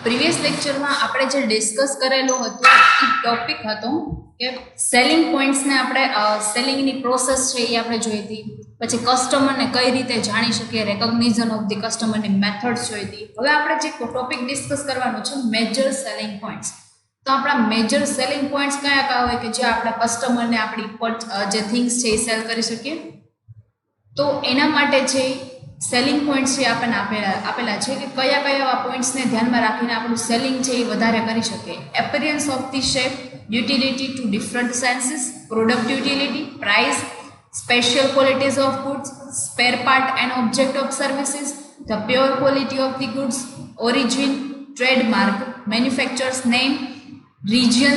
Previous લેક્ચરમાં આપણે જે ડિસ્કસ કરેલો હતો એ ટોપિક હતો કે સેલિંગ પોઈન્ટ્સને આપણે સેલિંગની પ્રોસેસ છે એ આપણે જોઈ હતી. પછી કસ્ટમરને કઈ રીતે જાણી શકીએ, રેકોગ્નિઝન ઓફ ધી કસ્ટમરની મેથડ્સ જોઈ હતી. હવે આપણે જે ટોપિક ડિસ્કસ કરવાનો છે મેજર સેલિંગ પોઈન્ટ્સ. તો આપણા મેજર સેલિંગ પોઈન્ટ્સ કયા કયા હોય કે જે આપણે કસ્ટમરને આપણી જે થિંગ્સ છે એ સેલ કરી શકીએ. તો એના માટે જે સેલિંગ પોઈન્ટ્સ છે આપણને આપેલા છે કે કયા કયા એવા પોઈન્ટ્સને ધ્યાનમાં રાખીને આપણું સેલિંગ છે એ વધારે કરી શકીએ. Appearance of the shape, utility to different senses, product utility, price, special qualities of goods, spare part and object of services, the pure quality of the goods, origin, trademark, manufacturers name, region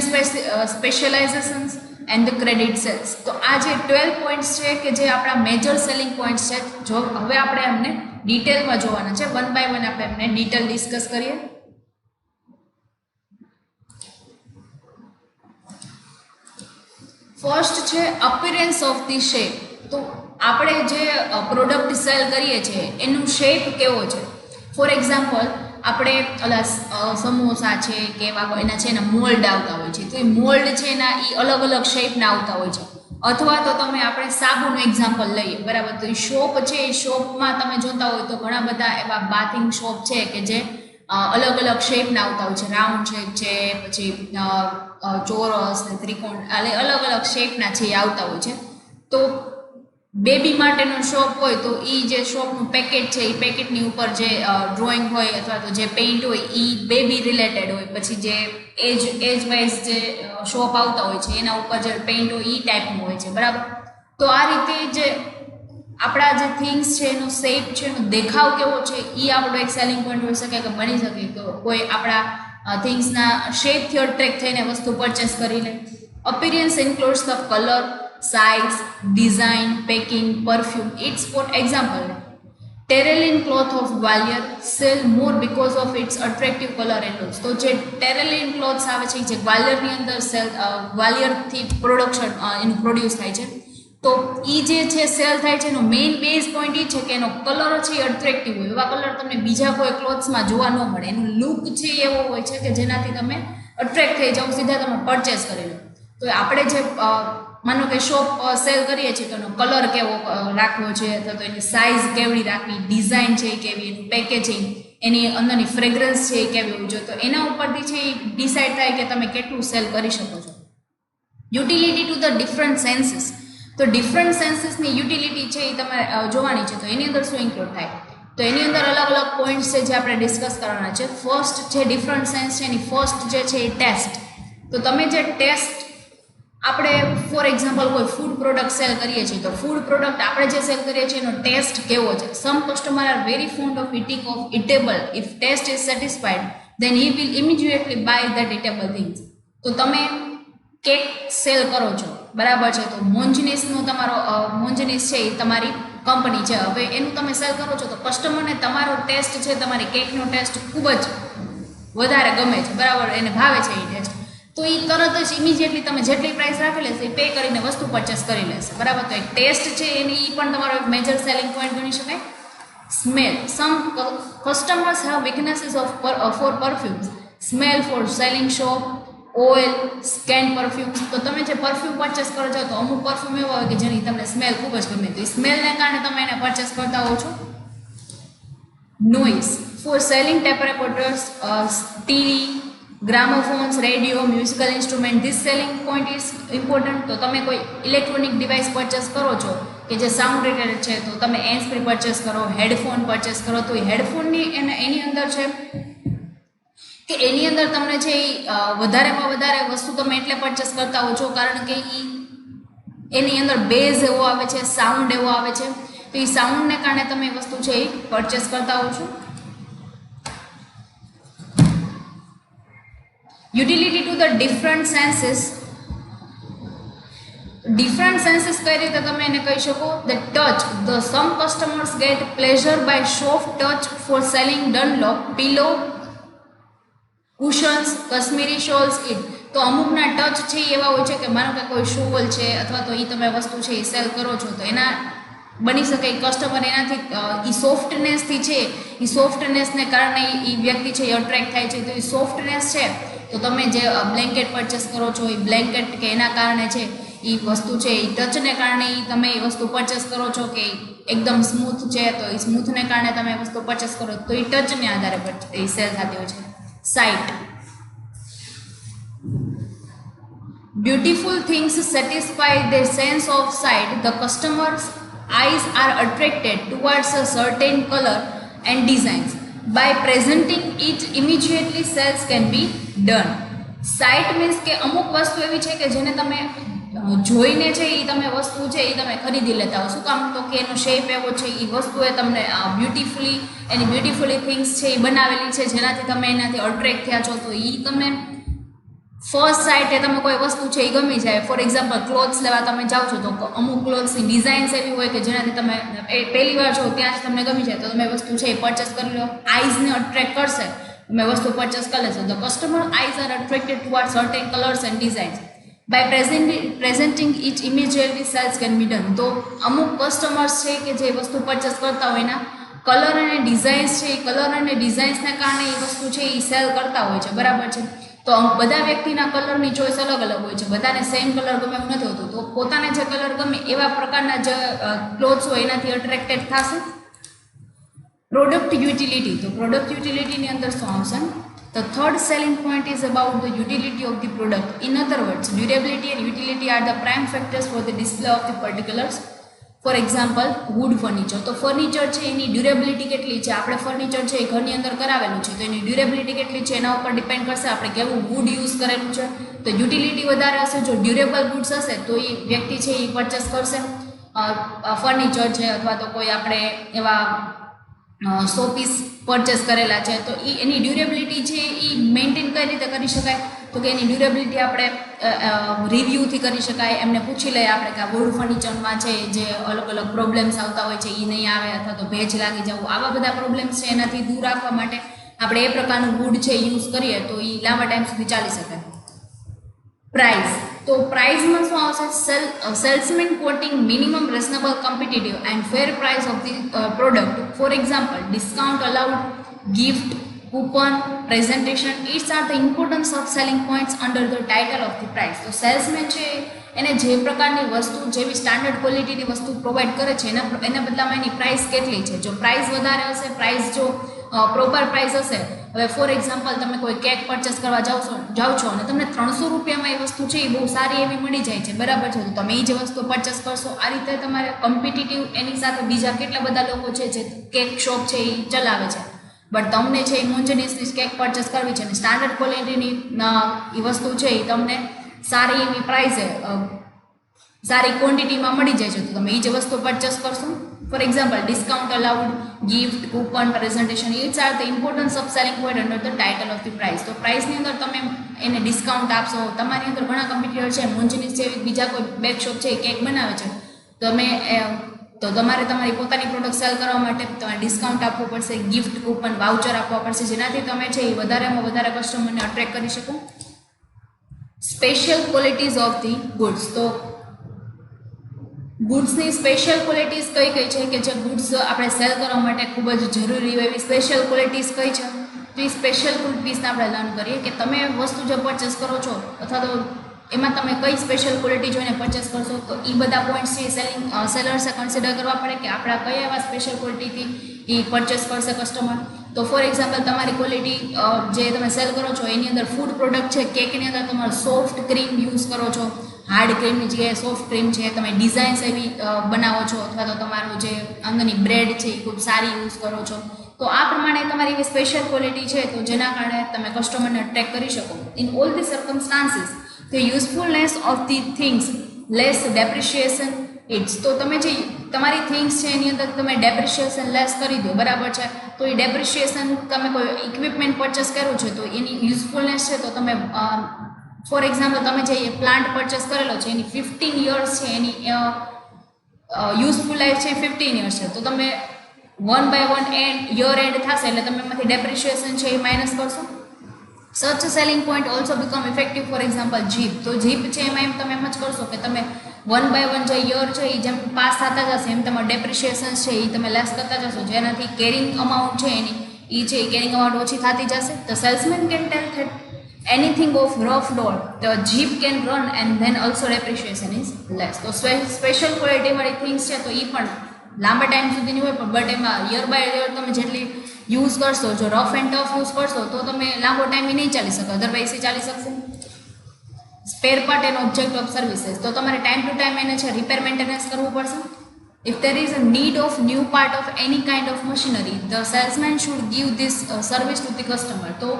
specializations and the credit sales. તો આ જે 12 points છે કે જે આપણા major selling points છે, જો હવે આપણે એમને ડિટેલમાં જોવાના છે. વન બાય વન આપણે એમને ડિટેલ ડિસ્કસ કરીએ. ફર્સ્ટ છે અપિયરન્સ ઓફ ધી શેપ. તો આપણે જે પ્રોડક્ટ સેલ કરીએ છીએ એનું શેપ કેવો છે. ફોર એક્ઝામ્પલ આપણે ઓલા સમોસા છે કે એવા એના છે એના મોલ્ડ આવતા હોય છે, તો એ મોલ્ડ છે એના એ અલગ અલગ શેપના આવતા હોય છે. અથવા તો તમે આપણે સાબુનું એક્ઝામ્પલ લઈએ, બરાબર. તો એ શોપ છે, એ શોપમાં તમે જોતા હોય તો ઘણા બધા એવા બાથિંગ શોપ છે કે જે અલગ અલગ શેપના આવતા હોય છે. રાઉન્ડ શેપ છે, પછી ચોરસ ને ત્રિકોણ, અલગ અલગ શેપના છે એ આવતા હોય છે. તો બેબી માટેનો શોપ હોય તો એ જે શોપનું પેકેટ છે એ પેકેટની ઉપર જે ડ્રોઈંગ હોય અથવા તો જે પેઇન્ટ હોય એ બેબી રિલેટેડ હોય. પછી જે એજ વાઇઝ જે શોપ આવતા હોય છે એના ઉપર જે પેઇન્ટ હોય એ ટાઈપનું હોય છે, બરાબર. તો આ રીતે જે આપણા જે થિંગ્સ છે એનો શેપ છે, એનો દેખાવ કેવો છે એ આપણો એક સેલિંગ પોઈન્ટ હોઈ શકે કે બની શકે. તો કોઈ આપણા થિંગ્સના શેપથી અટ્રેક્ટ થઈને વસ્તુ પરચેસ કરી લે. Appearance includes the colour, size, design, packing, perfume. It's for example, Terraline cloth of Gwalior sell more because of its attractive color and looks. તો જે ટેરેલિન ક્લોથ્સ આવે છે જે ગ્વાલિયરની અંદર ગ્વાલિયરથી પ્રોડક્શન એનું પ્રોડ્યુસ થાય છે. તો એ જે છે સેલ થાય છે એનો મેઇન બેઝ પોઈન્ટ એ છે કે એનો કલર છે એ અટ્રેક્ટિવ હોય. એવા કલર તમને બીજા કોઈ ક્લોથ્સમાં જોવા ન મળે. એનું લુક છે એવો હોય છે કે જેનાથી તમે અટ્રેક્ટ થઈ જાઓ, સીધા તમે પરચેસ કરી લો. તો આપણે જે માનો કે શોપ સેલ કરીએ છીએ તો એનો કલર કેવો રાખવો છે, અથવા તો એની સાઇઝ કેવડી રાખવી, ડિઝાઇન છે એ કેવી, એનું પેકેજિંગ, એની અંદરની ફ્રેગ્રન્સ છે એ કેવી હોવી જોઈએ. તો એના ઉપરથી છે એ ડિસાઇડ થાય કે તમે કેટલું સેલ કરી શકો છો. Utility to the different senses. તો ડિફરન્ટ સેન્સીસની યુટિલિટી છે એ તમારે જોવાની છે. તો એની અંદર શું ઇન્ક્લુડ થાય, તો એની અંદર અલગ અલગ પોઈન્ટ્સ છે જે આપણે ડિસ્કસ કરવાના છે. ફર્સ્ટ જે ડિફરન્ટ સેન્સ છે એની ફર્સ્ટ જે છે એ ટેસ્ટ. તો તમે જે ટેસ્ટ, આપણે ફોર એક્ઝામ્પલ કોઈ ફૂડ પ્રોડક્ટ સેલ કરીએ છીએ તો ફૂડ પ્રોડક્ટ આપણે જે સેલ કરીએ છીએ એનો ટેસ્ટ કેવો છે. Some customer are very fond of eating of eatable. If taste is satisfied then he will immediately buy that eatable things. તો તમે કેક સેલ કરો છો, બરાબર છે. તો મોન્જનીસનો તમારો મોન્જનીસ છે એ તમારી કંપની છે. હવે એનું તમે સેલ કરો છો તો કસ્ટમરને તમારો ટેસ્ટ છે, તમારી કેકનો ટેસ્ટ ખૂબ જ વધારે ગમે છે, બરાબર, એને ભાવે છે એ ટેસ્ટ. તો એ તરત જ ઇમિડિયેટલી તમે જેટલી પ્રાઇસ રાખી લેશે એ પે કરીને વસ્તુ પરચેસ કરી લેશે, બરાબર. તો એક ટેસ્ટ છે એની એ પણ તમારો એક મેજર સેલિંગ પોઈન્ટ ગણી શકાય. Smell. Some customers have weaknesses for perfumes. Smell for selling shop, oil, scan perfumes. તો તમે જે પરફ્યુમ પરચેસ કરો છો તો અમુક પરફ્યુમ એવા હોય કે જેની તમને સ્મેલ ખૂબ જ ગમે, તો એ સ્મેલને કારણે તમે એને પરચેસ કરતા હો છો. Noise. For selling tape recorders, TV, gramophones, radio, musical instrument. This selling point is important. તો તમે કોઈ ઇલેક્ટ્રોનિક ડિવાઇસ પરચેસ કરો છો કે જે સાઉન્ડ રિલેટેડ છે, તો તમે હેન્ડ્સ-ફ્રી પરચેસ કરો, હેડફોન પરચેસ કરો, તો એ હેડફોનની એની અંદર છે કે એની અંદર તમને છે એ વધારેમાં વધારે વસ્તુ તમે એટલે પરચેસ કરતા હો છો કારણ કે એની અંદર બેઝ એવો આવે છે, સાઉન્ડ એવો આવે છે. તો એ સાઉન્ડને કારણે તમે એ વસ્તુ છે એ પરચેસ કરતા હો છો. Utility to the different senses. Different senses કઈ રીતે તમે એને કહી શકો. The touch. The some customers get pleasure by soft touch for selling Dunlop, pillow, cushions, Kashmiri shawls. તો અમુકના ટચ છે એવા હોય છે કે માનો કે કોઈ શોલ છે અથવા તો એ તમે વસ્તુ છે એ સેલ કરો છો તો એના બની શકે એ કસ્ટમર એનાથી એ સોફ્ટનેસથી છે, એ સોફ્ટનેસને કારણે એ વ્યક્તિ છે એ અટ્રેક્ટ થાય છે. તો એ સોફ્ટનેસ છે તો તમે જે બ્લેન્કેટ પરચેસ કરો છો એ બ્લેન્કેટ કે એના કારણે છે એ વસ્તુ છે એ ટચને કારણે તમે એ વસ્તુ પરચેસ કરો છો કે એકદમ સ્મૂથ છે તો એ સ્મૂથને કારણે તમે એ વસ્તુ પરચેસ કરો તો એ ટચને આધારે એ સેલ થતી હોય છે. Site. Beautiful things satisfy their sense of sight. The customer's eyes are attracted towards a certain color and designs. By presenting it immediately, sales can be done. Sight means કે અમુક વસ્તુ એવી છે કે જેને તમે જોઈને છે એ તમે વસ્તુ છે એ તમે ખરીદી લેતા હો. શું કામ? તો કે એનો શેપ એવો છે, એ વસ્તુ એ તમને બ્યુટીફુલી થિંગ્સ છે એ બનાવેલી છે જેનાથી તમે એનાથી અટ્રેક્ટ થયા છો. તો એ તમે ફર્સ્ટ સાઇટે તમે કોઈ વસ્તુ છે એ ગમી જાય. ફોર એક્ઝામ્પલ ક્લોથ્સ લેવા તમે જાઓ છો તો અમુક ક્લોથ્સની ડિઝાઇન્સ એવી હોય કે જેનાથી તમે પહેલી વાર જો ત્યાં જ તમને ગમી જાય તો તમે વસ્તુ છે એ પરચેસ કરી લો. આઈઝને અટ્રેક્ટ કરશે, તમે વસ્તુ પરચેસ કરી લેશો. The customer eyes are attracted toward certain colours and designs. By presenting it immediately sales can be done. તો અમુક કસ્ટમર્સ છે કે જે વસ્તુ પરચેસ કરતા હોય એના કલર અને ડિઝાઇન્સ છે એ કલર અને ડિઝાઇન્સને કારણે એ વસ્તુ છે એ સેલ કરતા હોય છે. બરાબર છે. તો બધા વ્યક્તિના કલરની ચોઈસ અલગ અલગ હોય છે. બધાને સેમ કલર ગમે એવું નથી હોતું. તો પોતાને જે કલર ગમે એવા પ્રકારના જે ક્લોથ્સ હોય એનાથી અટ્રેક્ટેડ થશે. Product utility. તો પ્રોડક્ટ યુટિલિટીની અંદર શું આવશે? The third selling point is about the utility of the product. In other words, durability and utility are the prime factors for the display of the particulars. For example wood furniture. તો furniture છે એની durability કેટલી છે? આપણે furniture છે એ ઘરની અંદર કરાવેલું છે તો એની ડ્યુરેબિલિટી કેટલી છે એના ઉપર ડિપેન્ડ કરશે આપણે કેવું વુડ યુઝ કરેલું છે. તો યુટિલિટી વધારે હશે, જો ડ્યુરેબલ ગુડ્સ હશે તો એ વ્યક્તિ છે એ પરચેસ કરશે. ફર્નિચર છે અથવા તો કોઈ આપણે એવા શોપીસ પરચેસ કરેલા છે તો એની ડ્યુરેબિલિટી છે એ મેન્ટેન કઈ રીતે કરી શકાય? તો કે એની ડ્યુરેબિલિટી આપણે રિવ્યૂથી કરી શકાય. એમને પૂછી લઈએ આપણે કે આ વુડ ફર્નિચરમાં છે જે અલગ અલગ પ્રોબ્લેમ્સ આવતા હોય છે એ નહીં આવે અથવા તો ભેજ લાગી જવું, આવા બધા પ્રોબ્લેમ્સ છે એનાથી દૂર રાખવા માટે આપણે એ પ્રકારનું વુડ છે યુઝ કરીએ તો એ લાંબા ટાઈમ સુધી ચાલી શકે. પ્રાઇસ. તો પ્રાઇઝમાં શું આવશે? Salesman coating minimum reasonable competitive and fair price of the product. Four example discount allowed, gift, coupon, presentation, it's are the importance of selling points under the title of the price. તો salesman છે એને જે પ્રકારની વસ્તુ જેવી standard ક્વોલિટીની વસ્તુ provide કરે છે એના બદલામાં એની પ્રાઇસ કેટલી છે. જો પ્રાઇસ વધારે હશે, પ્રાઇસ જો પ્રોપર પ્રાઇસ હશે, હવે ફોર એક્ઝામ્પલ તમે કોઈ કેક પરચેસ કરવા જાઓ છો અને તમને 300 રૂપિયામાં એ વસ્તુ છે એ બહુ સારી એવી મળી જાય છે. બરાબર છે. તો તમે એ જ વસ્તુ પરચેસ કરશો. આ રીતે તમારે કોમ્પિટિટિવ એની સાથે બીજા કેટલા બધા લોકો છે જે કેક શોપ છે એ ચલાવે છે, બટ તમને છે એ મોન્જનીસની કેક પરચેસ કરવી છે અને સ્ટાન્ડર્ડ ક્વોલિટીની એ વસ્તુ છે એ તમને સારી એવી પ્રાઇસે સારી ક્વોન્ટિટીમાં મળી જાય છે તો તમે એ જ વસ્તુ પરચેસ કરશો. For example discount allowed, gift, coupon, presentation, it's are the importance of selling point under the title of the price. તો પ્રાઇસની અંદર તમે એને ડિસ્કાઉન્ટ આપશો. તમારી અંદર ઘણા કમ્પ્યુટર છે, મોન્જનીસ જેવી બીજા કોઈ બેક શોપ છે એ કેક બનાવે છે તો તમારે તમારી પોતાની પ્રોડક્ટ સેલ કરવા માટે તમારે ડિસ્કાઉન્ટ આપવું પડશે, ગિફ્ટ, કૂપન, વાઉચર આપવા પડશે જેનાથી તમે છે એ વધારેમાં વધારે કસ્ટમરને અટ્રેક્ટ કરી શકો. Special qualities of the goods. તો ગુડ્સની સ્પેશિયલ ક્વોલિટીઝ કઈ કઈ છે કે જે ગુડ્સ આપણે સેલ કરવા માટે ખૂબ જ જરૂરી હોય એવી સ્પેશિયલ ક્વોલિટીઝ કઈ છે? તો એ સ્પેશિયલ ક્વોલિટીઝને આપણે લર્ન કરીએ કે તમે વસ્તુ જે પરચેસ કરો છો અથવા તો એમાં તમે કઈ સ્પેશિયલ ક્વોલિટી જોઈને પરચેસ કરશો. તો એ બધા પોઈન્ટ્સ છે સેલર્સે કન્સિડર કરવા પડે કે આપણા કયા એવા સ્પેશિયલ ક્વોલિટીથી એ પરચેસ કરશે કસ્ટમર. તો ફોર એક્ઝામ્પલ તમારી ક્વોલિટી જે તમે સેલ કરો છો એની અંદર ફૂડ પ્રોડક્ટ છે, કેકની અંદર તમારો સોફ્ટ ક્રીમ યુઝ કરો છો, હાર્ડ ક્રીમની જગ્યાએ સોફ્ટ ક્રીમ છે, તમે ડિઝાઇન્સ એવી બનાવો છો અથવા તો તમારું જે અંદરની બ્રેડ છે એ ખૂબ સારી યુઝ કરો છો. તો આ પ્રમાણે તમારી એવી સ્પેશિયલ ક્વોલિટી છે તો જેના કારણે તમે કસ્ટમરને અટ્રેક્ટ કરી શકો. In all the circumstances the usefulness of the things less depreciation it's. તો તમે જે તમારી થિંગ્સ છે એની અંદર તમે ડેપ્રિશિએશન લેસ કરી દો. બરાબર છે. તો એ ડેપ્રિશિએશન તમે કોઈ ઇક્વિપમેન્ટ પરચેસ કર્યું છે તો એની યુઝફુલનેસ છે તો તમે ફોર એક્ઝામ્પલ તમે જે પ્લાન્ટ પરચેસ કરેલો છે એની 15 યર્સ છે એની યુઝફુલ લાઈફ છે 15 યર્સ છે તો તમે 1 by 1 યર એન્ડ થશે એટલે તમે એમાંથી ડેપ્રિશિએશન છે એ માઇનસ કરશો. Such selling point also become effective. For example jeep. તો જીપ છે એમાં તમે એમ જ કરશો કે તમે 1 by 1 જે યર છે એ જેમ પાસ થતા જશે એમ તમારે ડેપ્રિશિએશન છે એ તમે લેસ કરતા જશો, જેનાથી કેરિંગ અમાઉન્ટ છે એની એ છે કેરિંગ અમાઉન્ટ ઓછી થતી જશે. The salesman can tail that anything of rough load the jeep can run and then also depreciation is less. તો સ્પેશિયલ ક્વોલિટી વાળી થિંગ્સ છે તો એ પણ લાંબા ટાઈમ સુધીની હોય પણ બટ એમાં યર બાય યર તમે જેટલી યુઝ કરશો, જો રફ એન્ડ ટફ યુઝ કરશો તો તમે લાંબો ટાઈમ નહીં ચાલી શકો, અધરવાઇઝ એ ચાલી શકશે. Spare part and object of services, તો તમારે ટાઈમ ટુ ટાઈમ એને છે રિપેર મેન્ટેનન્સ કરવું પડશે. If there is a need of new part of any kind of machinery, the salesman should give this service to the customer. તો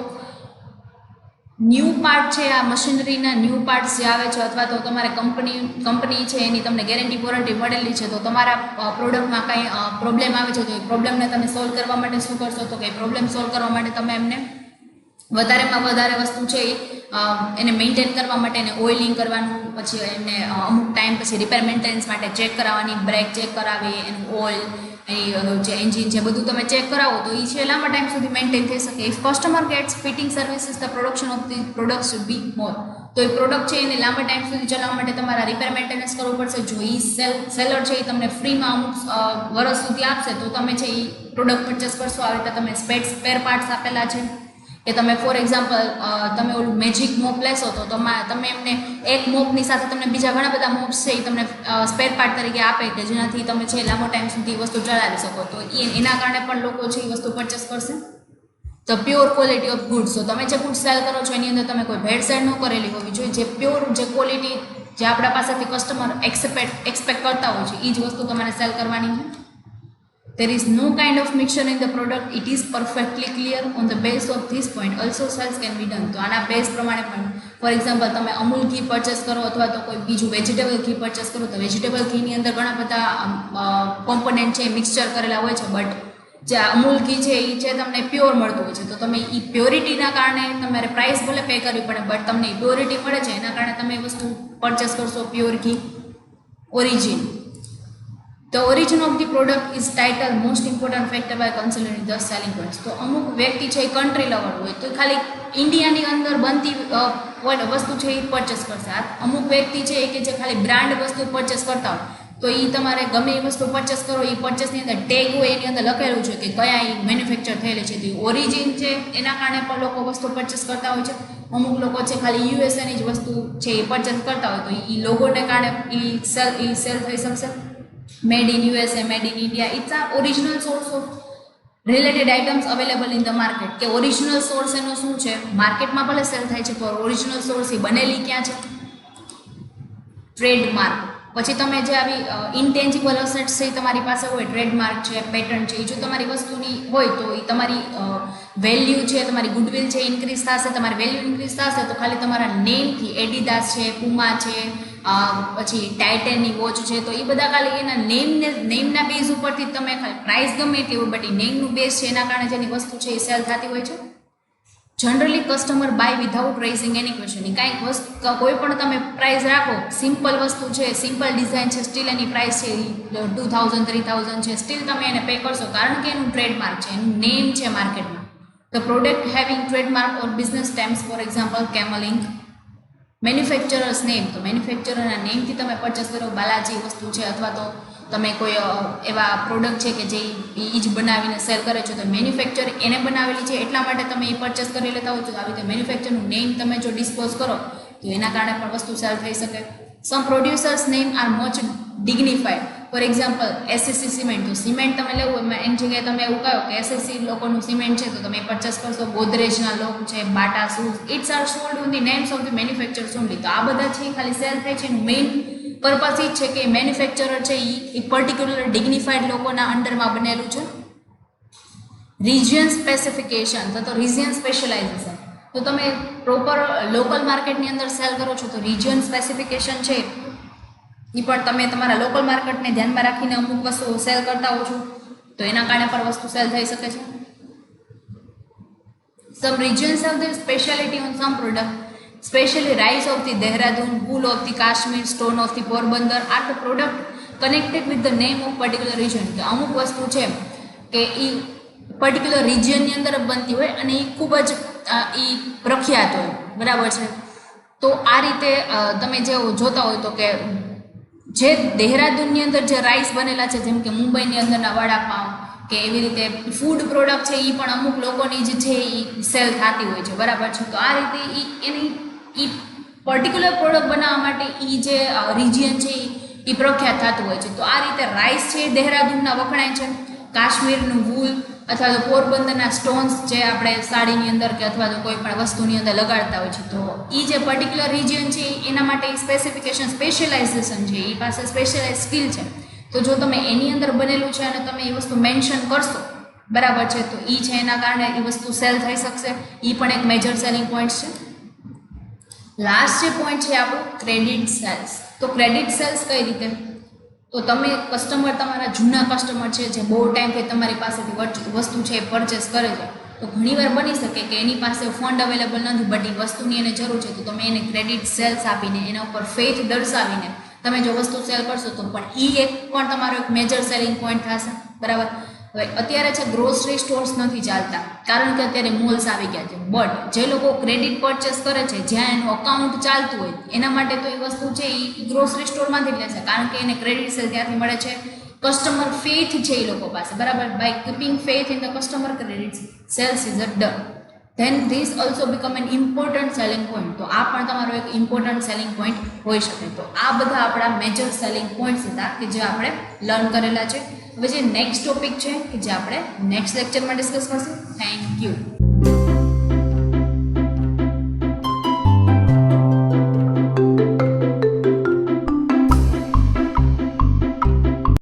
new part છે આ મશીનરીના new parts જે આવે છે અથવા તો તમારે કંપની છે એની તમને ગેરંટી વોરંટી મળેલી છે, તો તમારા પ્રોડક્ટમાં કંઈ પ્રોબ્લેમ આવે છે તો એ પ્રોબ્લેમને તમે સોલ્વ કરવા માટે શું કરશો, તો કે પ્રોબ્લેમ સોલ્વ કરવા માટે તમે એમને વધારેમાં વધારે વસ્તુ છે એને મેન્ટેન કરવા માટે એને ઓઇલિંગ કરવાનું, પછી એમને અમુક ટાઈમ પછી રિપેર મેન્ટેનન્સ માટે ચેક કરાવવાની, બ્રેક ચેક કરાવી, એનું ઓઇલ, એની જે એન્જિન છે બધું તમે ચેક કરાવો તો એ છે લાંબા ટાઈમ સુધી મેન્ટેન થઈ શકે. If customer gets fitting services the production of the product should be more, તો એ પ્રોડક્ટ છે એને લાંબા ટાઈમ સુધી ચલાવવા માટે તમારા રિપેર મેન્ટેનન્સ કરવું પડશે. જો એ સેલર છે એ તમને ફ્રીમાં અમુક વર્ષ સુધી આપશે તો તમે છે એ પ્રોડક્ટ પરચેસ કરશો. આવી રીતે તમે સ્પેર પાર્ટ્સ આપેલા છે કે તમે ફોર એક્ઝામ્પલ તમે ઓલું મેજિક મોપ લેશો તો તમે એમને એક મોપની સાથે તમને બીજા ઘણા બધા મોપ્સ છે એ તમને સ્પેર પાર્ટ તરીકે આપે કે જેનાથી તમે છે લાંબો ટાઈમ સુધી વસ્તુ ચલાવી શકો, તો એના કારણે પણ લોકો છે એ વસ્તુ પરચેસ કરશે. તો પ્યોર ક્વોલિટી ઓફ ગુડ્સ, તો તમે જે ગુડ્સ સેલ કરો છો એની અંદર તમે કોઈ ભેળસેળ ન કરેલી હોવી જોઈએ. જે પ્યોર જે ક્વોલિટી જે આપણા પાસેથી કસ્ટમર એક્સપેક્ટ કરતા હોય છે એ જ વસ્તુ તમારે સેલ કરવાની છે. There is no kind of mixture in the product. It is perfectly clear. On the base of this point, also sales can be done. તો આના બેઝ પ્રમાણે પણ ફોર એક્ઝામ્પલ તમે અમૂલ ઘી પરચેસ કરો અથવા તો કોઈ બીજું વેજીટેબલ ઘી પરચેસ કરો તો વેજીટેબલ ઘીની અંદર ઘણા બધા કોમ્પોનન્ટ છે મિક્સચર કરેલા હોય છે, બટ જે અમૂલ ઘી છે એ છે તમને પ્યોર મળતું હોય છે. તો તમે એ પ્યોરિટીના કારણે તમારે પ્રાઇસ ભલે પે કરવી પડે બટ તમને એ પ્યોરિટી મળે છે એના કારણે તમે એ વસ્તુ પરચેસ કરશો. પ્યોર ઘી, origin. The origin of the product is title most important factor by considering the selling points. તો અમુક વ્યક્તિ છે એ કન્ટ્રી લવર હોય તો ખાલી ઇન્ડિયાની અંદર બનતી વસ્તુ છે એ પરચેસ કરશે. અમુક વ્યક્તિ છે કે જે ખાલી બ્રાન્ડ વસ્તુ પરચેસ કરતા હોય તો એ તમારે ગમે એ વસ્તુ પરચેસ કરો એ પરચેસની અંદર ટેગ હોય એની અંદર લખેલું છે કે કયા એ મેન્યુફેક્ચર થયેલી છે. તો ઓરિજિન છે એના કારણે પણ લોકો વસ્તુ પરચેસ કરતા હોય છે. અમુક લોકો છે ખાલી યુએસએની જ વસ્તુ છે એ પરચેસ કરતા હોય તો એ લોગોને કારણે એ સેલ થઈ શકશે. Made in USA, made in India, it's a original source of related items available in the market. કે ઓરિજિનલ સોર્સ એનો શું છે માર્કેટમાં ભલે સેલ થાય છે પણ ઓરિજિનલ સોર્સ એ બનેલી ક્યાં છે? ટ્રેડમાર્ક. પછી તમે જે આવી ઇન્ટેન્જિબલ અસેટ્સ છે તમારી પાસે હોય, ટ્રેડમાર્ક છે, પેટર્ન છે, એ જો તમારી વસ્તુની હોય તો એ તમારી વેલ્યુ છે, તમારી ગુડવિલ છે ઇન્ક્રીઝ થશે. તમારી વેલ્યુ ઇન્ક્રીઝ થશે તો ખાલી તમારા નેમથી એડિડાસ છે, પુમા છે, પછી ટાઇટનની વોચ છે, તો એ બધા ખાલી એના નેમના બેઝ ઉપરથી તમે ખાલી પ્રાઇસ ગમે એટલી હોય બટ એ નેમનું બેઝ છે એના કારણે જેની વસ્તુ છે એ સેલ થતી હોય છે. Generally customer buy without raising any question. કાંઈક વસ્તુ કોઈ પણ તમે પ્રાઇસ રાખો, સિમ્પલ વસ્તુ છે, સિમ્પલ ડિઝાઇન છે, સ્ટીલ એની પ્રાઇસ છે 2000 3000 છે, સ્ટીલ તમે એને પે કરશો કારણ કે એનું ટ્રેડમાર્ક છે, એનું નેમ છે માર્કેટમાં. The product having trademark or business stamps for example Camel Inc. Manufacturers name, તો મેન્યુફેક્ચરના નેમથી તમે પરચેસ કરો. બાલાજી વસ્તુ છે અથવા તો તમે કોઈ એવા પ્રોડક્ટ છે કે જે એ જ બનાવીને સેલ કરે છે તો મેન્યુફેક્ચર એને બનાવેલી છે એટલા માટે તમે એ પરચેસ કરી લેતા હો છો. આવી રીતે મેન્યુફેક્ચરનું નેમ તમે જો ડિસ્પોઝ કરો તો એના કારણે પણ વસ્તુ સેલ થઈ શકે. Some producers name are much dignified. For example SSC cement, તો સિમેન્ટ તમે લેવું એની જગ્યાએ તમે એવું કહો કે એસએસસી લોકોનું સિમેન્ટ છે તો તમે પરચેસ કરશો. ગોદરેજના લોક છે, Bata shoes, it's are sold on the names of the manufacturers only. તો આ બધા છે ખાલી સેલ થાય છે. એનું મેઇન પર્પઝ એ જ છે કે મેન્યુફેક્ચરર છે એ પર્ટિક્યુલર ડિગ્નિફાઈડ લોકોના અંડરમાં બનેલું છે. રિજિયન સ્પેસિફિકેશન તો રિજિયન સ્પેશિયલાઇઝેશન, તો તમે પ્રોપર લોકલ માર્કેટની અંદર સેલ કરો છો તો રિજિયન સ્પેસિફિકેશન છે એ પણ તમે તમારા લોકલ માર્કેટને ધ્યાનમાં રાખીને અમુક વસ્તુઓ સેલ કરતા હો છો તો એના કારણે પણ વસ્તુ સેલ થઈ શકે છે. સમ regions have their speciality on some product, especially rice of the Dehradun, wool of the Kashmir, stone of the Porbandar are the product connected with the name of particular region. કે અમુક વસ્તુ છે કે એ particular રિજિયનની અંદર બનતી હોય અને એ ખૂબ જ એ પ્રખ્યાત હોય, બરાબર છે. તો આ રીતે તમે જે જોતા હોય તો કે જે દેહરાદૂનની અંદર જે રાઈસ બનેલા છે, જેમ કે મુંબઈની અંદરના વડાપાઉં કે એવી રીતે ફૂડ પ્રોડક્ટ છે, એ પણ અમુક લોકોની જ છે એ સેલ થતી હોય છે, બરાબર છે. તો આ રીતે એની એ પર્ટિક્યુલર પ્રોડક્ટ બનાવવા માટે એ જે રિજિયન છે એ પ્રખ્યાત થતું હોય છે. તો આ રીતે રાઈસ છે એ દેહરાદૂનના વખણાય છે. કાશ્મીરનું વૂલ અથવા તો પોરબંદરના સ્ટોન્સ જે આપણે સાડીની અંદર કે અથવા તો કોઈ પણ વસ્તુની અંદર લગાડતા હોય છે, તો એ જે પર્ટિક્યુલર રિજિયન છે એના માટે સ્પેસિફિકેશન સ્પેશિયલાઇઝેશન છે, એ પાસે સ્પેશિયલાઇઝ સ્કિલ છે. તો જો તમે એની અંદર બનેલું છે અને તમે એ વસ્તુ મેન્શન કરશો, બરાબર છે, તો એ છે એના કારણે એ વસ્તુ સેલ થઈ શકશે. એ પણ એક મેજર સેલિંગ પોઈન્ટ છે. લાસ્ટ જે પોઈન્ટ છે આપણું ક્રેડિટ સેલ્સ. તો ક્રેડિટ સેલ્સ કઈ રીતે? તો તમે કસ્ટમર, તમારા જૂના કસ્ટમર છે જે બહુ ટાઈમથી તમારી પાસેથી વસ્તુ છે એ પરચેસ કરે છે, તો ઘણીવાર બની શકે કે એની પાસે ફંડ અવેલેબલ નથી, બટ એ વસ્તુની એને જરૂર છે, તો તમે એને ક્રેડિટ સેલ્સ આપીને એના ઉપર ફેથ દર્શાવીને તમે જો વસ્તુ સેલ કરશો તો પણ એ એક પણ તમારો એક મેજર સેલિંગ પોઈન્ટ થશે, બરાબર. હવે અત્યારે છે ગ્રોસરી સ્ટોર્સ નથી ચાલતા કારણ કે અત્યારે મોલ્સ આવી ગયા છે, બટ જે લોકો ક્રેડિટ પરચેસ કરે છે, જ્યાં એનું અકાઉન્ટ ચાલતું હોય, એના માટે તો એ વસ્તુ છે એ ગ્રોસરી સ્ટોરમાંથી જ લેશે, કારણ કે એને ક્રેડિટ સેલ ત્યાંથી મળે છે. કસ્ટમર ફેથ છે એ લોકો પાસે, બરાબર. By keeping faith in the customer, credit sales is a done. Then this also become an important selling point. તો આ પણ તમારો એક ઇમ્પોર્ટન્ટ સેલિંગ પોઈન્ટ હોઈ શકે. તો આ બધા આપણા મેજર સેલિંગ પોઈન્ટ્સ હતા કે જે આપણે લર્ન કરેલા છે. હવે જે નેક્સ્ટ ટોપિક છે કે જે આપણે નેક્સ્ટ લેક્ચરમાં ડિસ્કસ કરશું. Thank you.